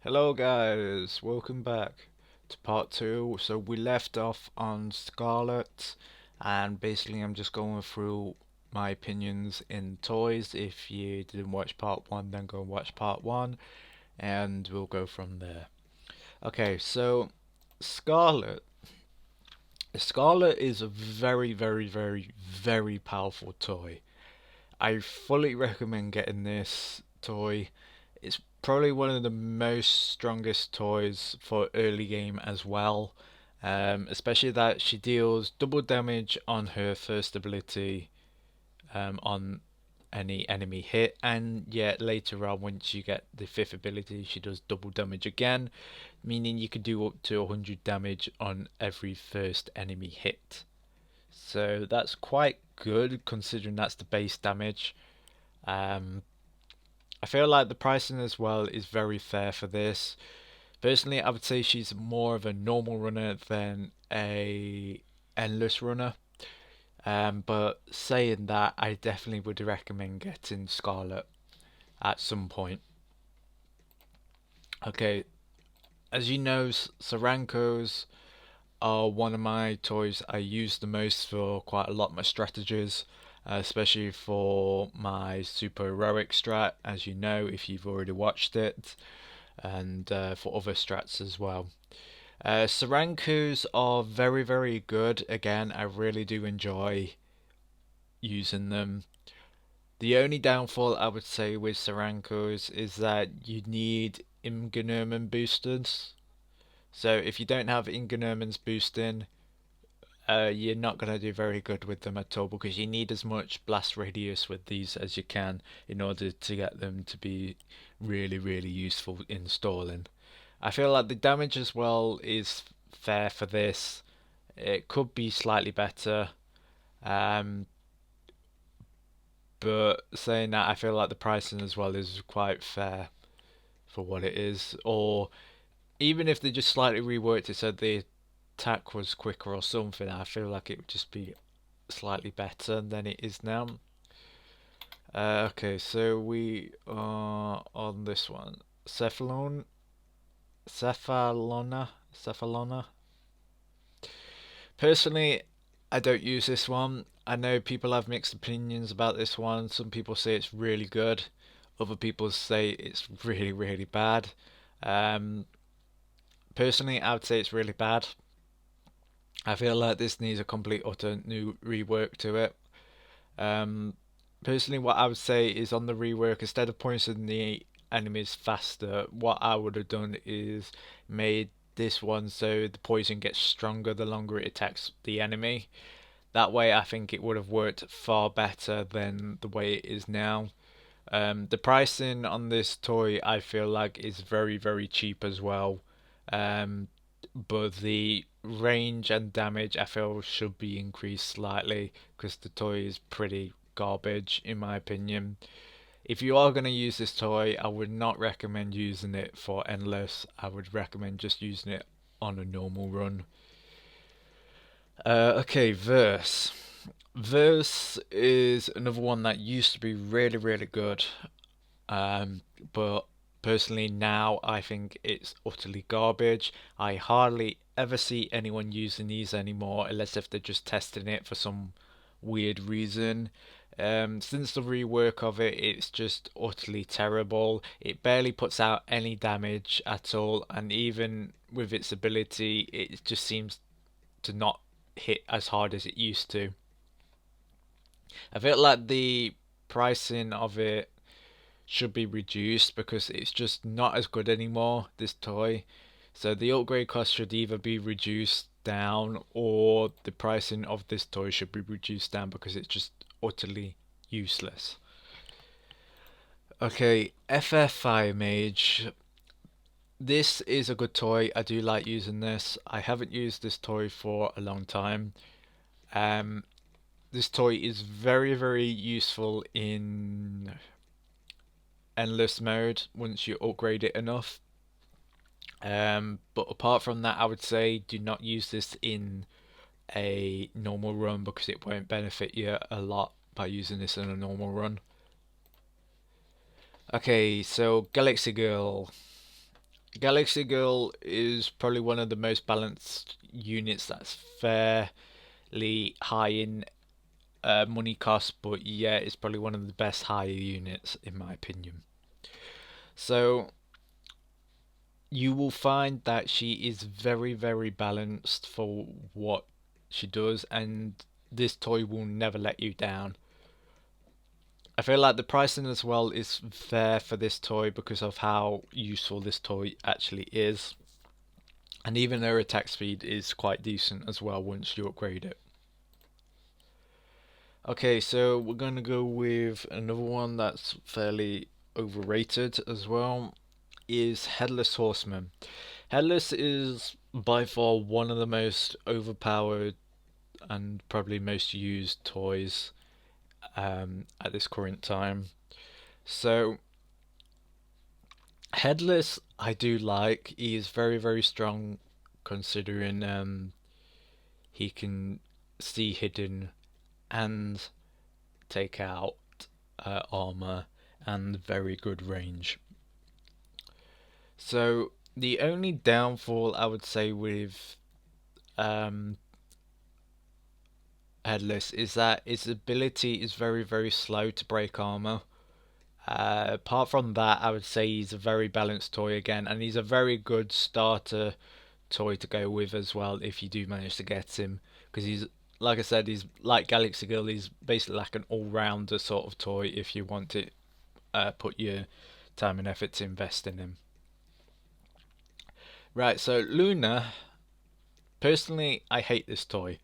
Hello guys, welcome back to part 2. So we left off on Scarlet, and basically I'm just going through my opinions in toys. If you didn't watch part 1, then go and watch part 1 and we'll go from there. Okay, so Scarlet. Scarlet is a very powerful toy. I fully recommend getting this toy. It's probably one of the most strongest toys for early game as well. Especially that she deals double damage on her first ability on any enemy hit, and yet later on, once you get the fifth ability, she does double damage again, meaning you can do up to 100 damage on every first enemy hit. So that's quite good considering that's the base damage. Um, I feel like the pricing as well is very fair for this. Personally, I would say she's more of a normal runner than a endless runner. But saying that, I definitely would recommend getting Scarlet at some point. Okay, as you know, Sarankos are one of my toys I use the most for quite a lot of my strategies, especially for my super heroic strat, as you know if you've already watched it, and for other strats as well. Sarankus are very good. Again, I really do enjoy using them. The only downfall I would say with Sarankos is that you need Imgenerman boosters. So if you don't have Ingenerman's boosting, you're not going to do very good with them at all because you need as much blast radius with these as you can in order to get them to be really useful in stalling. I feel like the damage as well is fair for this. It could be slightly better, um, but saying that, I feel like the pricing as well is quite fair for what it is. Or even if they just slightly reworked it so the attack was quicker or something, I feel like it would just be slightly better than it is now. Okay, so we are on this one. Cephalona. Personally, I don't use this one. I know people have mixed opinions about this one. Some people say it's really good. Other people say it's really bad. Um, Personally, I would say it's really bad. I feel like this needs a complete utter new rework to it. Um, Personally, what I would say is on the rework, instead of pointing the enemies faster, what I would have done is made this one so the poison gets stronger the longer it attacks the enemy. That way, I think it would have worked far better than the way it is now. The pricing on this toy, I feel like, is very cheap as well. Um, but the range and damage, I feel, should be increased slightly because the toy is pretty garbage, in my opinion. If you are going to use this toy, I would not recommend using it for endless. I would recommend just using it on a normal run. Okay, Verse. Verse is another one that used to be really good, um, but personally now I think it's utterly garbage. I hardly ever see anyone using these anymore unless if they're just testing it for some weird reason. Since the rework of it, it's just utterly terrible. It barely puts out any damage at all, and even with its ability, it just seems to not hit as hard as it used to. I feel like the pricing of it should be reduced because it's just not as good anymore, this toy. So the upgrade cost should either be reduced down or the pricing of this toy should be reduced down because it's just utterly useless. Okay, FFI Mage. This is a good toy. I do like using this. I haven't used this toy for a long time. Um, this toy is very useful in endless mode once you upgrade it enough. But apart from that, I would say do not use this in a normal run because it won't benefit you a lot by using this in a normal run. Okay, so Galaxy Girl. Galaxy Girl is probably one of the most balanced units that's fairly high in money cost, but yeah, it's probably one of the best higher units in my opinion. So you will find that she is very, very balanced for what she does, and this toy will never let you down. I feel like the pricing as well is fair for this toy because of how useful this toy actually is. And even her attack speed is quite decent as well once you upgrade it. Okay, so we're gonna go with another one that's fairly overrated as well, is Headless Horseman. Headless is by far one of the most overpowered and probably most used toys at this current time. So Headless, I do like. He is very, very strong considering he can see hidden and take out armor and very good range. So the only downfall I would say with um, Headless is that its ability is very, very slow to break armor. Apart from that, I would say he's a very balanced toy again, and he's a very good starter toy to go with as well if you do manage to get him. Because he's, like I said, he's like Galaxy Girl, he's basically like an all rounder sort of toy if you want to put your time and effort to invest in him. Right, so Luna, personally, I hate this toy.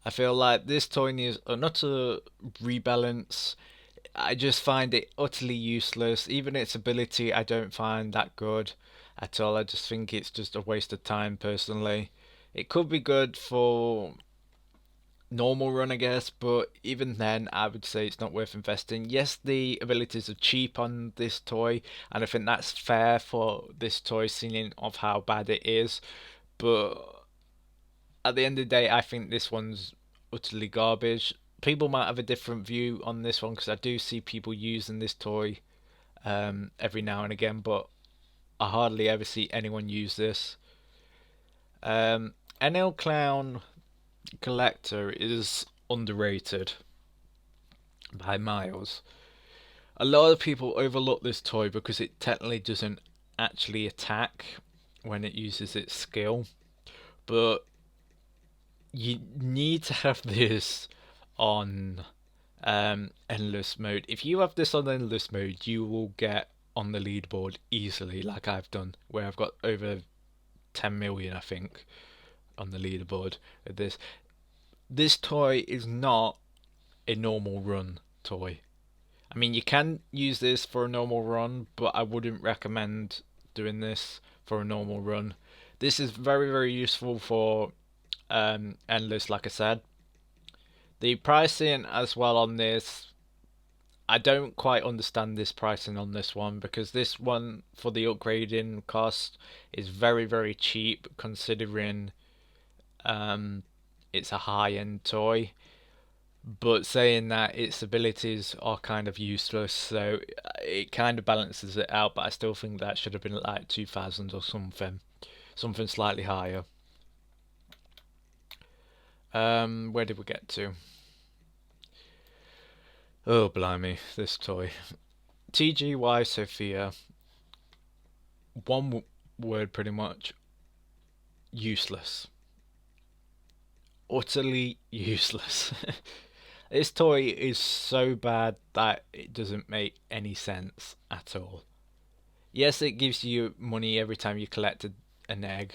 I feel like this toy needs an utter rebalance. I just find it utterly useless. Even its ability, I don't find that good at all. I just think it's just a waste of time, personally. It could be good for normal run, I guess, but even then, I would say it's not worth investing. Yes, the abilities are cheap on this toy, and I think that's fair for this toy, seeing of how bad it is. But at the end of the day, I think this one's utterly garbage. People might have a different view on this one because I do see people using this toy every now and again, but I hardly ever see anyone use this. NL Clown Collector is underrated by miles. A lot of people overlook this toy because it technically doesn't actually attack when it uses its skill, but you need to have this on endless mode. If you have this on endless mode, you will get on the leaderboard easily, like I've done, where I've got over 10 million, I think, on the leaderboard with this. This toy is not a normal run toy. I mean, you can use this for a normal run, but I wouldn't recommend doing this for a normal run. This is very, very useful for endless, like I said. The pricing as well on this, I don't quite understand this pricing on this one because this one for the upgrading cost is very, very cheap considering it's a high-end toy. But saying that its abilities are kind of useless, so it kind of balances it out. But I still think that should have been like 2000 or something, something slightly higher. Where did we get to? Oh, blimey, this toy. TGY Sophia. One word pretty much. Useless. Utterly useless. This toy is so bad that it doesn't make any sense at all. Yes, it gives you money every time you collect an egg,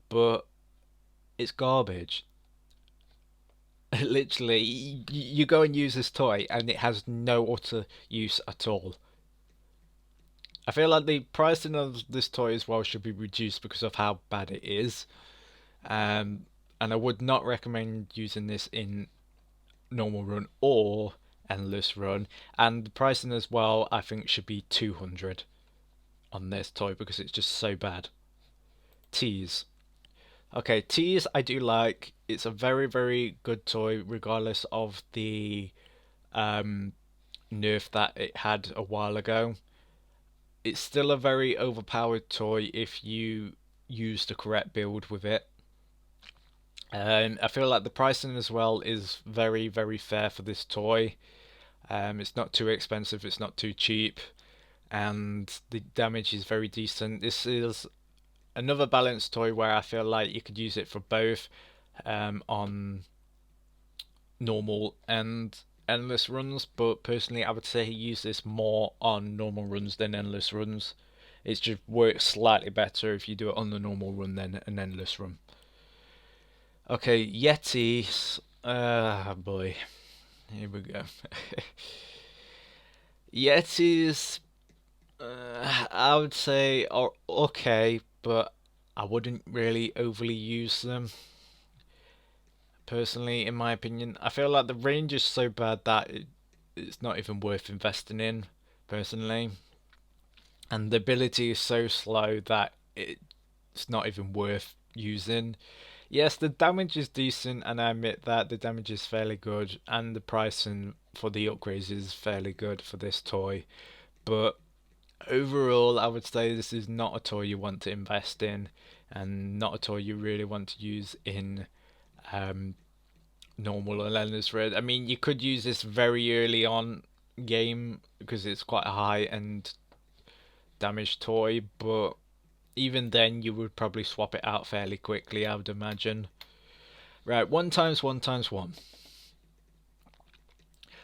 but it's garbage. Literally, you go and use this toy and it has no utter use at all. I feel like the pricing of this toy as well should be reduced because of how bad it is. And I would not recommend using this in normal run or endless run. And the pricing as well, I think, should be 200 on this toy because it's just so bad. Tease. Okay, Tease I do like. It's a very, very good toy regardless of the nerf that it had a while ago. it's still a very overpowered toy if you use the correct build with it. I feel like the pricing as well is very, very fair for this toy. It's not too expensive, it's not too cheap, and the damage is very decent. This is another balanced toy where I feel like you could use it for both on normal and endless runs, but personally I would say use this more on normal runs than endless runs. It just works slightly better if you do it on the normal run than an endless run. Okay, Yetis. Boy, here we go. Yetis, I would say are okay, but I wouldn't really overly use them. Personally, in my opinion, I feel like the range is so bad that it's not even worth investing in. Personally, and the ability is so slow that it's not even worth using. Yes, the damage is decent, and I admit that the damage is fairly good, and the pricing for the upgrades is fairly good for this toy. But overall, I would say this is not a toy you want to invest in, and not a toy you really want to use in um, normal or endless red. I mean, you could use this very early on game because it's quite a high end damage toy, but even then you would probably swap it out fairly quickly, I would imagine. Right, one times one times one.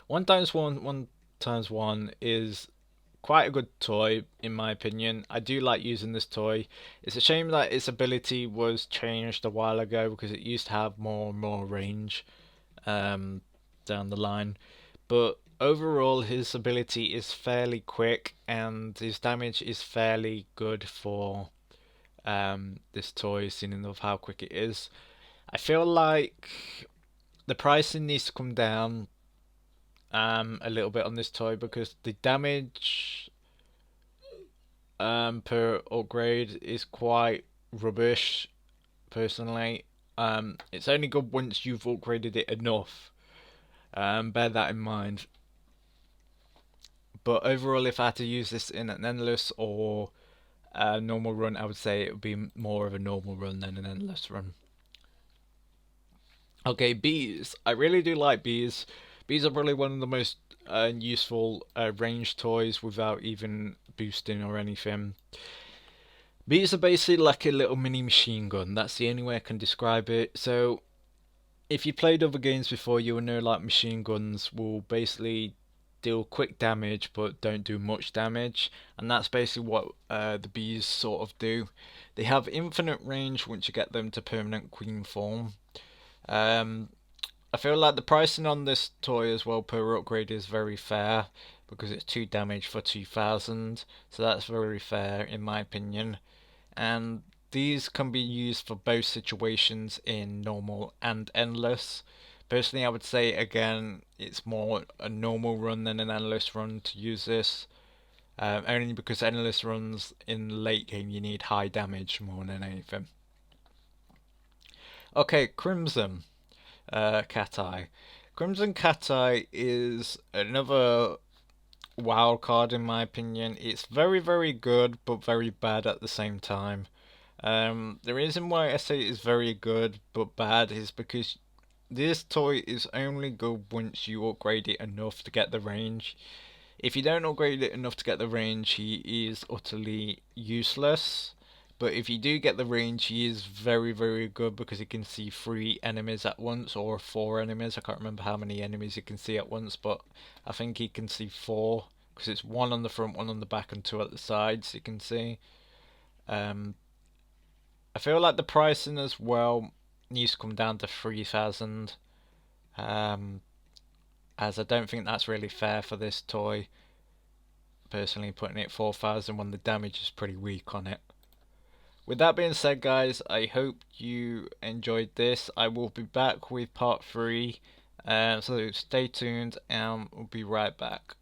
One times one times one is quite a good toy in my opinion. I do like using this toy. It's a shame that its ability was changed a while ago because it used to have more and more range um, down the line. But overall, his ability is fairly quick and his damage is fairly good for this toy, seeing of how quick it is. I feel like the pricing needs to come down a little bit on this toy because the damage per upgrade is quite rubbish. Personally, it's only good once you've upgraded it enough. Bear that in mind. But overall, if I had to use this in an endless or a normal run, I would say it would be more of a normal run than an endless run. Okay, bees. I really do like bees. Bees are probably one of the most useful range toys without even boosting or anything. Bees are basically like a little mini machine gun. That's the only way I can describe it. So, if you played other games before, you will know like machine guns will basically deal quick damage but don't do much damage, and that's basically what the bees sort of do. They have infinite range once you get them to permanent queen form. Um, I feel like the pricing on this toy as well per upgrade is very fair because it's 2 damage for 2000, so that's very fair in my opinion. And these can be used for both situations in normal and endless. Personally, I would say again, it's more a normal run than an endless run to use this. Only because endless runs in late game you need high damage more than anything. Okay, Crimson Cat Eye. Crimson Cat Eye is another wild card in my opinion. It's very, very good, but very bad at the same time. The reason why I say it is very good but bad is because this toy is only good once you upgrade it enough to get the range. If you don't upgrade it enough to get the range, he is utterly useless. But if you do get the range, he is very, very good because he can see 3 enemies at once or 4 enemies. I can't remember how many enemies he can see at once, but I think he can see 4 because it's 1 on the front, 1 on the back, and 2 at the sides. You can see. Um, I feel like the pricing as well needs to come down to 3,000. As I don't think that's really fair for this toy. Personally, putting it 4,000 when the damage is pretty weak on it. With that being said, guys, I hope you enjoyed this. I will be back with part 3, so stay tuned and we'll be right back.